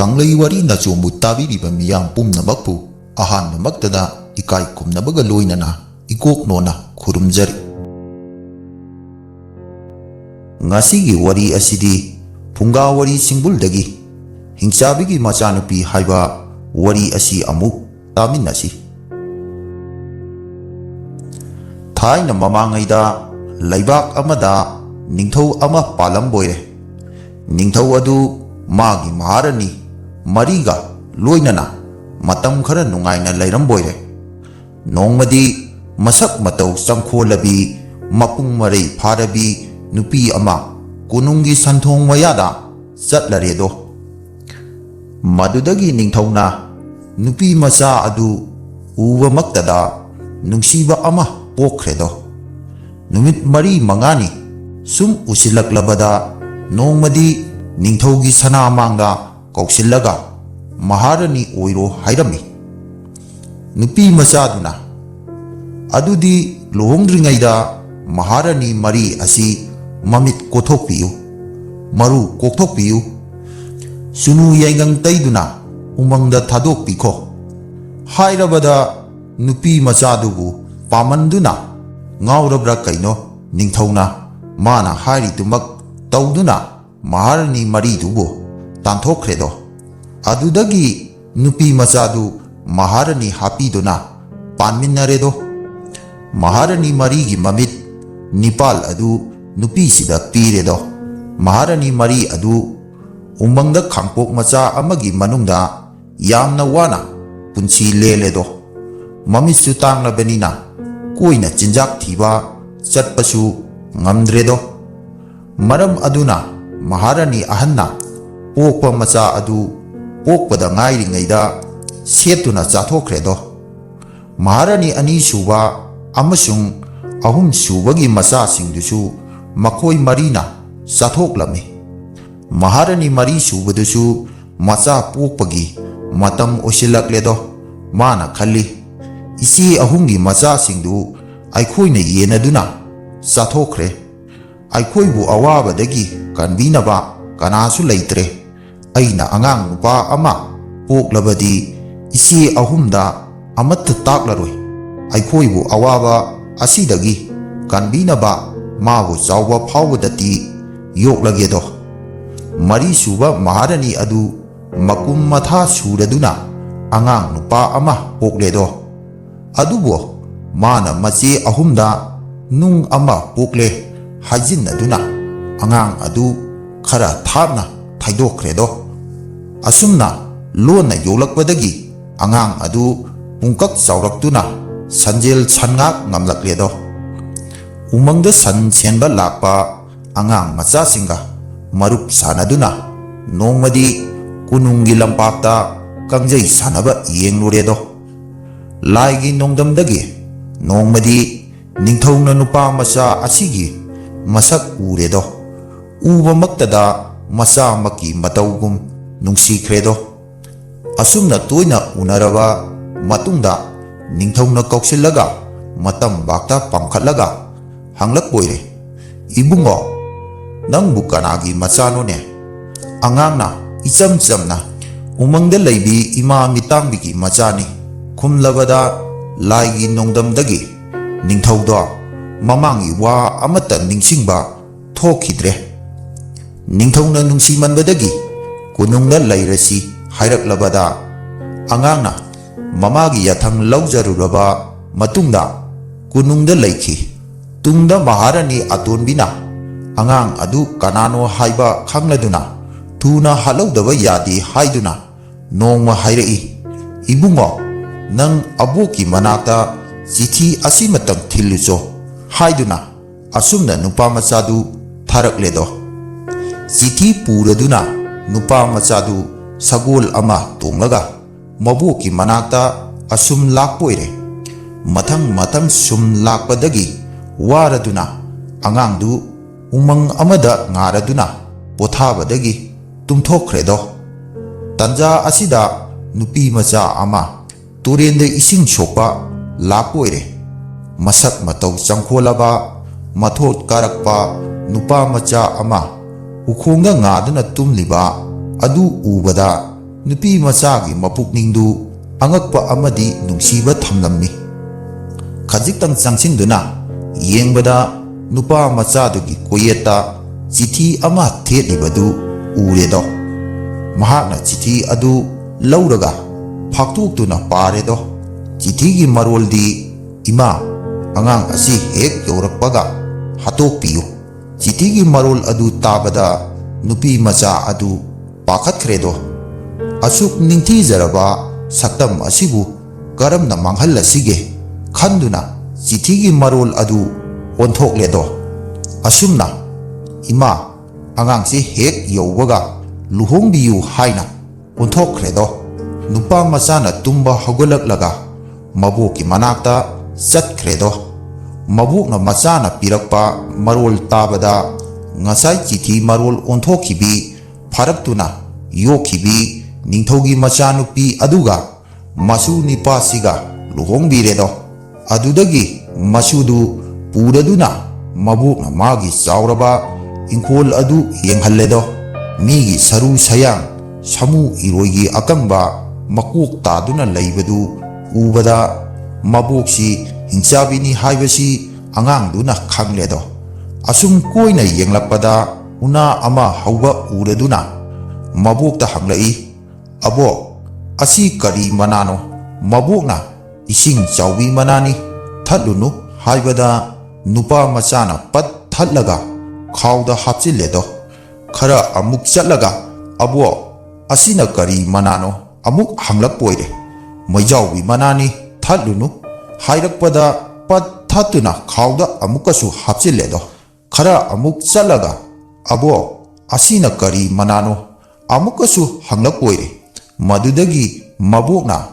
Kanglai Wari Nachom Tabiriba Miyam Pumnamakpu Ahan Maktada Ikai Kumnabaga Loinana Ikok Nona Kurumjari Ngasigi Wari Asidi Phungawari Shingbul Dagi Hingchabigi Machanupi Haiba Wari Asi Amuk Taminasi Thaina Mamangaida Laibak Amada Ningthau Ama Palam Boire Ningthau Adu Magi Maharani Mariga Loinana Matam Khara Nungaina Lairam Boire Nongmadi Masak Matau Sangkholabi Mapung Marai Pharabi Nupi Ama Kunungi Santhong Mayada Satlaredo Madudagi Ningthauna Nupi Macha Adu Uwa Maktada Nungsiba Ama Pokredo Numit Mari Mangani Sum Usilaklabada Nongmadi Ningthaugi Sana Manga Kausilaga Maharani Oiro Hairami Nupi Machaduna Adudi Luhongdringaida Maharani Mari Asi Mamit Kothokpiyu Maru Kothokpiyu Sunu Yangang Taiduna Umangda Thadokpiko Hairabada Nupi Machadubu Pamanduna Ngaurabra Kaino Ningthauna Mana Hairi Tumak Tauduna Maharani Mari Dubu Tanthokredo Adudagi Nupi Machadu Maharani Hapiduna Panminaredo Maharani Mari gi Mamit Nipal Adu Nupi Sida Piredo Maharani Mari Adu Umangda Khangpok Macha Amagi Manungda Yamna Wana Punchi Leledo Mamit Sutang Labenina Koina Chinjak Thiba Chatpasu Ngamdredo Maram Aduna Maharani Ahanna Pokpa Macha Adu Pokpada Ngairi Ngaida Setuna Chathokredo Maharani Ani Suba Amasung Ahum Subagi Macha Singdusu Makoi Marina Chathoklami Maharani Mari Subadusu Macha Pokpagi Matam Osilakledo Mana Khali Isi Ahumgi Macha Singdu Aikhoina Yenaduna Chathokre Aikhoibu Awabadagi Kanbinaba Kanasu Leitre Aina Angang Nupa Ama Poklabadi Isi Ahumda Amat Taklaroi Aikhoibu Awaba Asidagi Kanbinaba Mabu Chawba Phawdati Yoklagedo Mari Suba Maharani Adu Makum Matha Suraduna Angang Nupa Ama Pokledo Adubo Mana Mache Ahumda Nung Ama Pokle Hajin Aduna Angang Adu Khara Thapna Thaidokredo Asumna Lona Yolakpadagi Angang Adu Pungkak Chawraktuna Sanjel Changak Ngamlakledo Umangda San Chenba Lakpa Angang Macha Singa Marup Sanaduna Nongmadi Kunungi Lampakta Kangjai Sanaba Yengluredo Laigi Nongdamdagi Nongmadi Ningthauna Nupa Macha Asigi Masak Uredo Uba Maktada Macha Maki Mataugum Nungsikredo Asumna Toina Unaraba Matungda Ningthauna Kauksilaga Matam Bakta Pangkhatlaga Hanglak Boire Ibungo Nang Bukanagi Machanone Angangna Icham Chamna Umangda Laibi Ima Mitangbigi Machani Kumlabada Laigi Nongdamdagi Ningthauda Mamangi Wa Amata Ningsingba Thokidre Ningthauna Nungsimanbadagi Kunungda Lairasi Hairaklabada Angangna Mamagi Yathang Laujaruraba Matungda Kunungda Laiki Tungda Maharani Atonbina Angang Adu Kanano Haiba Khangladuna Tuna Halaudaba Yadi Haiduna Nongma Hairei Ibungo Nang Abuki Manata Chithi Asimatang Thilucho Haiduna Asumna Nupa Machadu Tharakledo Chithi Puraduna Nupa Machadu Sagol Ama Tonglaga Mabuki Manata Asum Lakpoire Matang Sum Lakpadagi Waraduna Angangdu Umang Amada Ngaraduna Pothabadagi Tumthokredo Tanja Asida Nupi Macha Ama Turende Ising Sopa Lakpoire Masak Matau Changkholaba Mathot Karakpa Nupa Macha Ama Ukhonga Ngaduna Tumliba Adu Ubada nupi machagi mapukningdu angakpa amadi nungsiba thamlammi. Khajiktang changsindu yengbada nupa machadugi koyeta chithi ama thelibadu uredo. Mahakna chithi adu lauraga phaktuktuna paredo. Chithigi maroldi ima angang asi hek yorakpaga hatokpiyu. Chithigi marol adu tabada nupi macha adu pakhatkredo. Asuk ningthijaraba saktam asibu karamna manghallasige khanduna chithigi marol adu onthokledo. Asumna ima angangsi hek yowbaga luhongbiyu haina onthokredo. Nupa machana tumba hogolaklaga maboki manakta chatkredo. Mabukna machana pirakpa marol tabada ngasai chithi marol onthokhibi pharaktuna yokhibi ningthogi machanupi aduga masu nipasiga luhongbiredo. Adudagi masudu puraduna mabukna magi chauraba ingkol adu yenghalledo. Migi saru sayang samu iroigi akangba makok taduna leibadu ubada maboksi hingchabini haibasi angangduna khangledo. Asum koina yenglakpada una ama hauba uraduna mabokta hanglai, abo asi kari manano? Mabokna ising chawbi manani thatlunu haibada nupa machana pat thatlaga khawda hapchiledo. Khara amuk chatlaga abo asina kari manano amuk hanglak poire. Maijawbi manani thatlunu hairakpada pat thattuna khawda amukasu hapchiledo. Khara amuk chatlaga abo asina kari manano amukasu hanglak poire. Madudagi mabokna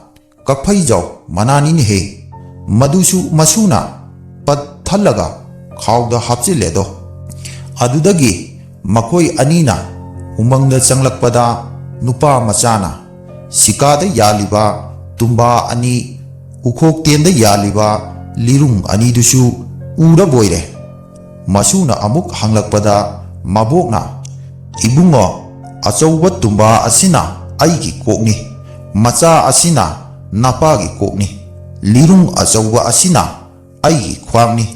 kakphaijaw manani ni he. Madusu masuna pat thallaga khawda hapchiledo. Adudagi makoi anina umangda changlakpada nupa machana sikada yaliba tumba ani ukhok tenda yaliba lirung ani dusu ura boire. Masuna amuk hanglakpada mabokna ibungo achauba tumba asina aigi kokni, macha asina napagi kokni, lirung achauba asina aigi khwangni,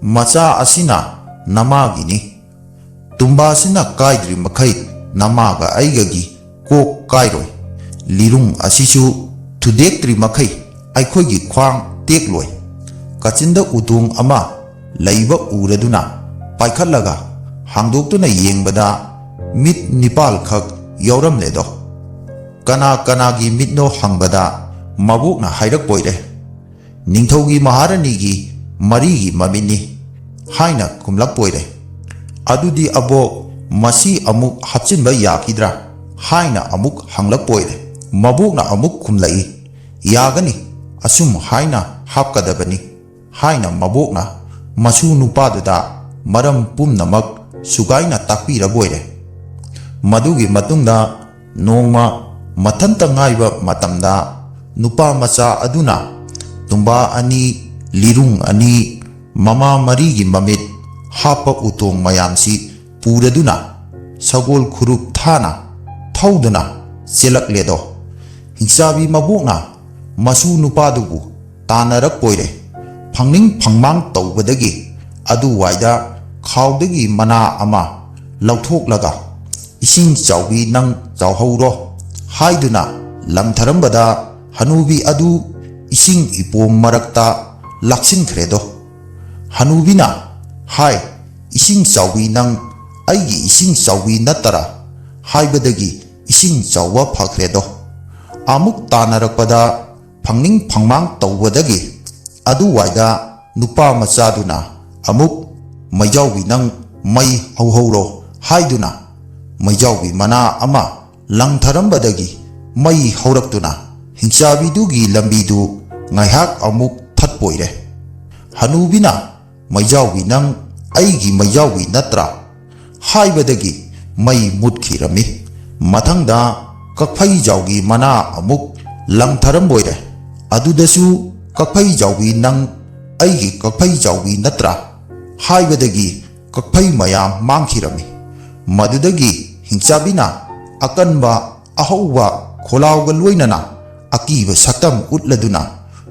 macha asina namagini. Tumba asina kaidri makai namaga aigagi kok kairoi. Lirung asisu thudektri makai aikhoigi khwang tekloi. Kachinda utung ama laiba uraduna paikhatlaga hangdoktuna yengbada mit nipal khak yauramledo. Kana kanagi mitno hangbada mabukna hairak poire. Ningthogi maharanigi marigi mamini haina kumlak poire. Adudi abo masi amuk hapchinba yakidra haina amuk hanglak poire. Mabukna amuk kumlai yagani asum haina hapkadabani haina mabukna masu nupaduda maram pumnamak sugaina takpira boire. Madugi matungda nongma mathanta ngaiba matamda nupa macha aduna tumba ani lirung ani mama marigi mamit hapa utong mayamsi puraduna sagol khuruk thana thauduna selakledo. Hingchabi mabukna masu nupadubu tanarak poire. Phangning phangmang tawbadagi adu waida khawdagi mana ama lauthoklaga ising chawbi nang chawhauro haiduna lamtharambada hanubi adu ising ipom marakta laksinkhredo. Hanubina hai ising chawbi nang aigi ising chawbi natara haibadagi ising chawwa phakredo. Amuk tanarakpada phangning phangmang tawbadagi adu waida nupa machaduna amuk maijawbi nang mai hauhauro haiduna maijawbi mana ama langtharambadagi mai hauraktuna hingchabidugi lambidu ngaihak amuk thatpoire. Hanubina maijawbi nang aigi maijawbi natra haibadagi mai mutkhirami. Mathangda kakphai jawgi mana amuk langtharamboire. Adudasu kakphai jawbi nang aigi kakphai jawbi natra haibadagi kakphai mayam mangkhirami. Madudagi hingchabina akanba ahauba ꯈꯣꯂꯥꯎꯒ ꯂꯣꯏꯅꯅ ꯑꯀꯤꯕ ꯁꯛꯇꯝ ꯎꯠꯂꯗꯨꯅ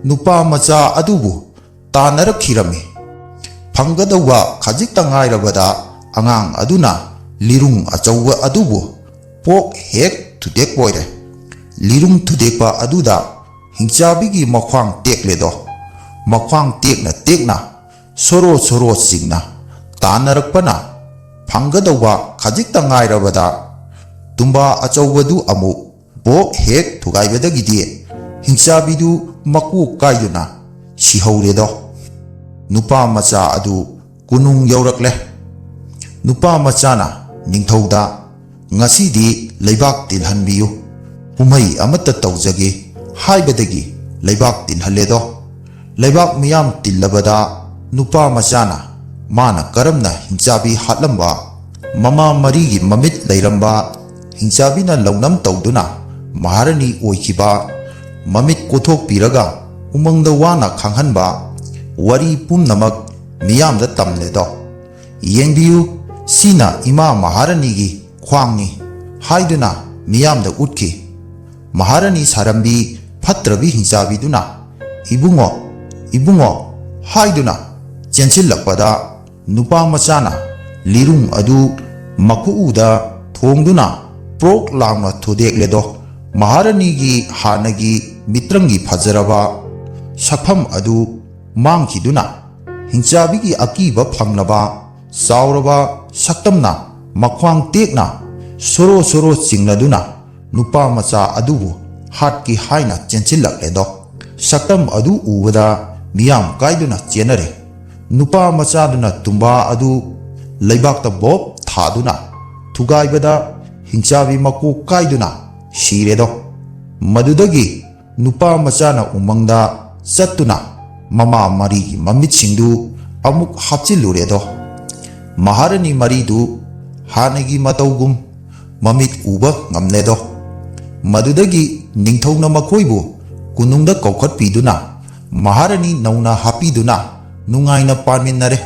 ꯅꯨꯄꯥ ꯃꯆꯥ ꯑꯗꯨꯕꯨ ꯇꯥꯟꯅꯔꯛꯈꯤꯔꯝꯃꯤ꯫ ꯐꯪꯒꯗꯧꯕ ꯈꯖꯤꯛꯇ ꯉꯥꯏꯔꯕꯗ ꯑꯉꯥꯡ ꯑꯗꯨꯅ ꯂꯤꯔꯨꯡ ꯑꯆꯧꯕ ꯑꯗꯨꯕꯨ ꯄꯣꯛ ꯍꯦꯛ ꯊꯨꯗꯦꯛꯄꯣꯏꯔꯦ꯫ ꯂꯤꯔꯨꯡ ꯊꯨꯗꯦꯛꯄ ꯑꯗꯨꯗ ꯍꯤꯡꯆꯥꯕꯤꯒꯤ ꯃꯈ꯭ꯋꯥꯡ ꯇꯦꯛꯂꯦꯗꯣ꯫ ꯃꯈ꯭ꯋꯥꯡ ꯇꯦꯛꯅ ꯇꯦꯛꯅ ꯁꯣꯔꯣ ꯁꯣꯔꯣ ꯆꯤꯡꯅ ꯇꯥꯟꯅꯔꯛꯄꯅ ꯐꯪꯒꯗꯧꯕ ꯈꯖꯤꯛꯇ ꯉꯥꯏꯔꯕꯗ ꯇꯨꯝꯕꯥ ꯑꯆꯧꯕꯗꯨ ꯑꯃꯨꯛ ꯄꯣꯛ ꯍꯦꯛ ꯊꯨꯒꯥꯏꯕꯗꯒꯤꯗꯤ ꯍꯤꯡꯆꯥꯕꯤꯗꯨ ꯃꯀꯣꯛ ꯀꯥꯏꯗꯨꯅ ꯁꯤꯍꯧꯔꯦꯗꯣ꯫ ꯅꯨꯄꯥ ꯃꯆꯥ ꯑꯗꯨ ꯀꯣꯅꯨꯡ ꯌꯧꯔꯛꯂꯦ꯫ ꯅꯨꯄꯥ ꯃꯆꯥꯅ ꯅꯤꯡꯊꯧꯗ ꯉꯁꯤꯗꯤ ꯂꯩꯕꯥꯛ ꯇꯤꯜꯍꯟꯕꯤꯌꯨ, ꯀꯨꯝꯍꯩ ꯑꯃꯠꯇ ꯇꯧꯖꯒꯦ ꯍꯥꯏꯕꯗꯒꯤ ꯂꯩꯕꯥꯛ ꯇꯤꯜꯍꯜꯂꯦꯗꯣ꯫ ꯂꯩꯕꯥꯛ ꯃꯤꯌꯥꯝ ꯇꯤꯜꯂꯕꯗ ꯅꯨꯄꯥ ꯃꯆꯥꯅ ꯃꯥꯅ ꯀꯔꯝꯅ ꯍꯤꯡꯆꯥꯕꯤ ꯍꯥꯠꯂꯝꯕ, ꯃꯃꯥ ꯃꯔꯤꯒꯤ ꯃꯃꯤꯠ ꯂꯩꯔꯝꯕ, ꯍꯤꯡꯆꯥꯕꯤꯅ ꯂꯧꯅꯝ ꯇꯧꯗꯨꯅ ꯃꯍꯥꯔꯥꯅꯤ ꯑꯣꯏꯈꯤꯕ, ꯃꯃꯤꯠ ꯀꯣꯊꯣꯛꯄꯤꯔꯒ ꯎꯃꯪꯗ ꯋꯥꯅ ꯈꯪꯍꯟꯕ ꯋꯥꯔꯤ ꯄꯨꯝꯅꯃꯛ ꯃꯤꯌꯥꯝꯗ ꯇꯝꯂꯦꯗꯣ꯫ ꯌꯦꯡꯕꯤꯌꯨ, ꯁꯤꯅ ꯏꯃꯥ ꯃꯍꯥꯔꯥꯅꯤꯒꯤ ꯈ꯭ꯋꯥꯡꯅꯤ ꯍꯥꯏꯗꯨꯅ ꯃꯤꯌꯥꯝꯗ ꯎꯠꯈꯤ꯫ ꯃꯍꯥꯔꯥꯅꯤ ꯁꯥꯔꯝꯕꯤ ꯐꯠꯇ꯭ꯔꯕꯤ ꯍꯤꯡꯆꯥꯕꯤꯗꯨꯅ "ꯏꯕꯨꯡꯉꯣ, ꯏꯕꯨꯡꯉꯣ" ꯍꯥꯏꯗꯨꯅ ꯆꯦꯟꯁꯤꯜꯂꯛꯄꯗ ꯅꯨꯄꯥ ꯃꯆꯥꯅ ꯂꯤꯔꯨꯡ ꯑꯗꯨ ꯃꯈꯨꯎꯗ ꯊꯣꯡꯗꯨꯅ ꯄ꯭ꯔꯣꯛ ꯂꯥꯎꯅ ꯊꯨꯗꯦꯛꯂꯦꯗꯣ꯫ ꯃꯍꯥꯔꯥꯅꯤꯒꯤ ꯍꯥꯟꯅꯒꯤ ꯃꯤꯇ꯭ꯔꯪꯒꯤ ꯐꯖꯔꯕ ꯁꯛꯐꯝ ꯑꯗꯨ ꯃꯥꯡꯈꯤꯗꯨꯅ ꯍꯤꯡꯆꯥꯕꯤꯒꯤ ꯑꯀꯤꯕ ꯐꯪꯂꯕ ꯆꯥꯎꯔꯕ ꯁꯛꯇꯝꯅ ꯃꯈ꯭ꯋꯥꯡ ꯇꯦꯛꯅ ꯁꯣꯔꯣ ꯁꯣꯔꯣ ꯆꯤꯡꯅꯗꯨꯅ ꯅꯨꯄꯥ ꯃꯆꯥ ꯑꯗꯨꯕꯨ ꯍꯥꯠꯀꯦ ꯍꯥꯏꯅ ꯆꯦꯟꯁꯤꯜꯂꯛꯂꯦꯗꯣ꯫ ꯁꯛꯇꯝ ꯑꯗꯨ ꯎꯕꯗ ꯃꯤꯌꯥꯝ ꯀꯥꯏꯗꯨꯅ ꯆꯦꯟꯅꯔꯦ꯫ ꯅꯨꯄꯥ ꯃꯆꯥꯗꯨꯅ ꯇꯨꯝꯕꯥ ꯑꯗꯨ ꯂꯩꯕꯥꯛꯇ ꯕꯣꯞ ꯊꯥꯗꯨꯅ ꯊꯨꯒꯥꯏꯕꯗ ꯍꯤꯡꯆꯥꯕꯤ ꯃꯀꯣꯛ ꯀꯥꯏꯗꯨꯅ ꯁꯤꯔꯦꯗꯣ꯫ ꯃꯗꯨꯗꯒꯤ ꯅꯨꯄꯥ ꯃꯆꯥꯅ ꯎꯃꯪꯗ ꯆꯠꯇꯨꯅ ꯃꯃꯥ ꯃꯔꯤꯒꯤ ꯃꯃꯤꯠꯁꯤꯡꯗꯨ ꯑꯃꯨꯛ ꯍꯥꯞꯆꯤꯜꯂꯨꯔꯦꯗꯣ꯫ ꯃꯍꯥꯔꯥꯅꯤ ꯃꯔꯤꯗꯨ ꯍꯥꯟꯅꯒꯤ ꯃꯇꯧꯒꯨꯝ ꯃꯃꯤꯠ ꯎꯕ ꯉꯝꯂꯦꯗꯣ꯫ ꯃꯗꯨꯗꯒꯤ ꯅꯤꯡꯊꯧꯅ ꯃꯈꯣꯏꯕꯨ ꯀꯣꯅꯨꯡꯗ ꯀꯧꯈꯠꯄꯤꯗꯨꯅ ꯃꯍꯥꯔꯥꯅꯤ ꯅꯧꯅ ꯍꯥꯞꯄꯤꯗꯨꯅ ꯅꯨꯡꯉꯥꯏꯅ ꯄꯥꯟꯃꯤꯟꯅꯔꯦ꯫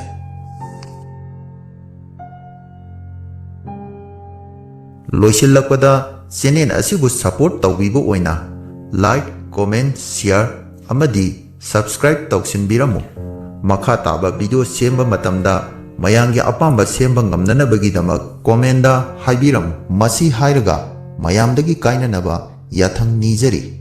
ꯂꯣꯏꯁꯤꯜꯂꯛꯄꯗ ꯆꯦꯅꯦꯜ ꯑꯁꯤꯕꯨ ꯁꯄꯣꯔꯠ ꯇꯧꯕꯤꯕ ꯑꯣꯏꯅ ꯂꯥꯏꯛ, ꯀꯣꯃꯦꯟꯠ, ꯁꯤꯌꯔ ꯑꯃꯗꯤ ꯁꯕꯁꯀ꯭ꯔꯥꯏꯕ ꯇꯧꯁꯤꯟꯕꯤꯔꯝꯃꯨ꯫ ꯃꯈꯥ ꯇꯥꯕ ꯚꯤꯗꯤꯑꯣ ꯁꯦꯝꯕ ꯃꯇꯝꯗ ꯃꯌꯥꯝꯒꯤ ꯑꯄꯥꯝꯕ ꯁꯦꯝꯕ ꯉꯝꯅꯅꯕꯒꯤꯗꯃꯛ ꯀꯣꯃꯦꯟꯠꯗ ꯍꯥꯏꯕꯤꯔꯝꯃꯨ꯫ ꯃꯁꯤ ꯍꯥꯏꯔꯒ ꯃꯌꯥꯝꯗꯒꯤ ꯀꯥꯏꯅꯅꯕ ꯌꯥꯊꯪ ꯅꯤꯖꯔꯤ꯫